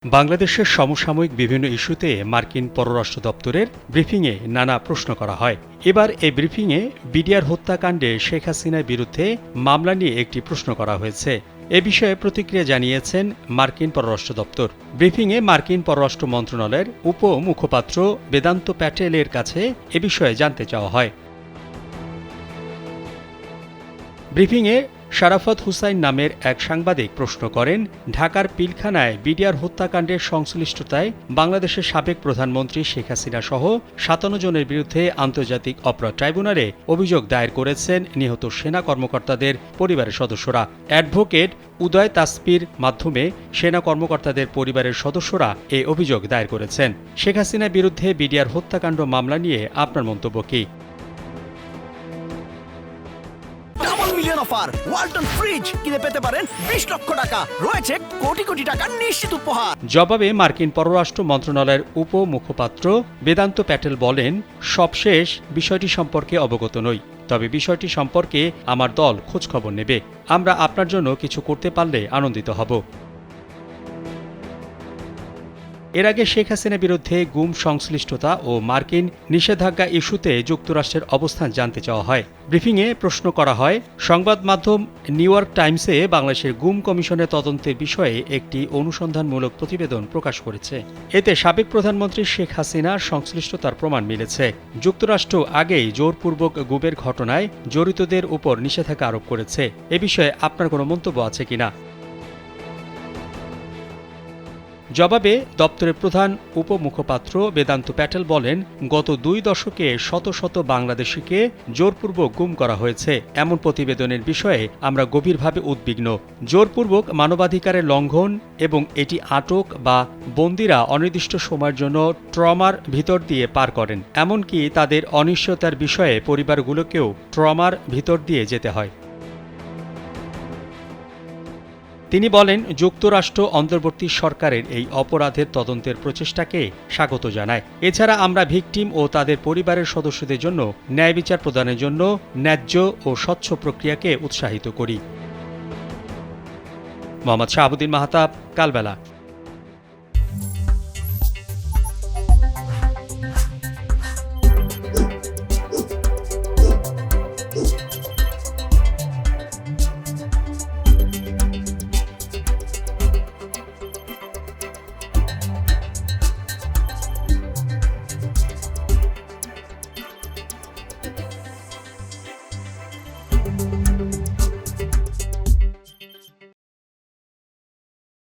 বাংলাদেশের সমসাময়িক বিভিন্ন ইস্যুতে মার্কিন পররাষ্ট্র দপ্তরের ব্রিফিংয়ে নানা প্রশ্ন করা হয়। এবার এই ব্রিফিংয়ে বিডিআর হত্যাকাণ্ডে শেখ হাসিনার বিরুদ্ধে মামলা নিয়ে একটি প্রশ্ন করা হয়েছে। এ বিষয়ে প্রতিক্রিয়া জানিয়েছেন মার্কিন পররাষ্ট্র দপ্তর। ব্রিফিংয়ে মার্কিন পররাষ্ট্র মন্ত্রণালয়ের উপমুখপাত্র বেদান্ত প্যাটেলের কাছে এ বিষয়ে জানতে চাওয়া হয়। ব্রিফিংয়ে শারাফত হুসাইন নামের এক সাংবাদিক প্রশ্ন করেন, ঢাকার পিলখানায় বিডিআর হত্যাকাণ্ডের সংশ্লিষ্টতায় বাংলাদেশের সাবেক প্রধানমন্ত্রী শেখ হাসিনা সহ ৫৭ জনের বিরুদ্ধে আন্তর্জাতিক অপরাধ ট্রাইব্যুনালে অভিযোগ দায়ের করেছেন নিহত সেনা কর্মকর্তাদের পরিবারের সদস্যরা। অ্যাডভোকেট উদয় তাসপির মাধ্যমে সেনা কর্মকর্তাদের পরিবারের সদস্যরা এ অভিযোগ দায়ের করেছেন। শেখ হাসিনার বিরুদ্ধে বিডিআর হত্যাকাণ্ড মামলা নিয়ে আপনার মন্তব্য কী? অফার ওয়ালটন ফ্রিজ কিনে পেতে পারেন ২০ লক্ষ টাকা, রয়েছে কোটি কোটি টাকার নিশ্চিত উপহার। জবাবে মার্কিন পররাষ্ট্র মন্ত্রণালয়ের উপমুখপাত্র বেদান্ত প্যাটেল বলেন, সবশেষ বিষয়টি সম্পর্কে অবগত নই, তবে বিষয়টি সম্পর্কে আমার দল খোঁজখবর নেবে। আমরা আপনার জন্য কিছু করতে পারলে আনন্দিত হব। এর আগে শেখ হাসিনার বিরুদ্ধে গুম সংশ্লিষ্টতা ও মার্কিন নিষেধাজ্ঞা ইস্যুতে যুক্তরাষ্ট্রের অবস্থান জানতে চাওয়া হয়। ব্রিফিংয়ে প্রশ্ন করা হয়, সংবাদ মাধ্যম নিউ ইয়র্ক টাইমসে বাংলাদেশের গুম কমিশনের তদন্তের বিষয়ে একটি অনুসন্ধানমূলক প্রতিবেদন প্রকাশ করেছে। এতে সাবেক প্রধানমন্ত্রী শেখ হাসিনার সংশ্লিষ্টতার প্রমাণ মিলেছে। যুক্তরাষ্ট্র আগেই জোরপূর্বক গুমের ঘটনায় জড়িতদের উপর নিষেধাজ্ঞা আরোপ করেছে। এ বিষয়ে আপনার কোনো মন্তব্য আছে কিনা? জবাবে দপ্তরের প্রধান উপমুখপাত্র বেদান্ত প্যাটেল বলেন, গত ২ দশকে শত শত বাংলাদেশিকে জোরপূর্বক গুম করা হয়েছে। এমন প্রতিবেদনের বিষয়ে আমরা গভীরভাবে উদ্বিগ্ন। জোরপূর্বক মানবাধিকারের লঙ্ঘন এবং এটি আটক বা বন্দীরা অনির্দিষ্ট সময়ের জন্য ট্রমার ভিতর দিয়ে পার করেন, এমনকি তাদের অনিশ্চয়তার বিষয়ে পরিবারগুলোকেও ট্রমার ভিতর দিয়ে যেতে হয়। তিনি বলেন, যুক্তরাষ্ট্র অন্তর্বর্তী সরকারের এই অপরাধের তদন্তের প্রচেষ্টাকে স্বাগত জানায়। এছাড়া আমরা ভিকটিম ও তাদের পরিবারের সদস্যদের জন্য ন্যায় বিচার প্রদানের জন্য ন্যায্য ও স্বচ্ছ প্রক্রিয়াকে উৎসাহিত করি। মোহাম্মদ শাহাবুদ্দিন মাহতাব, কালবেলা।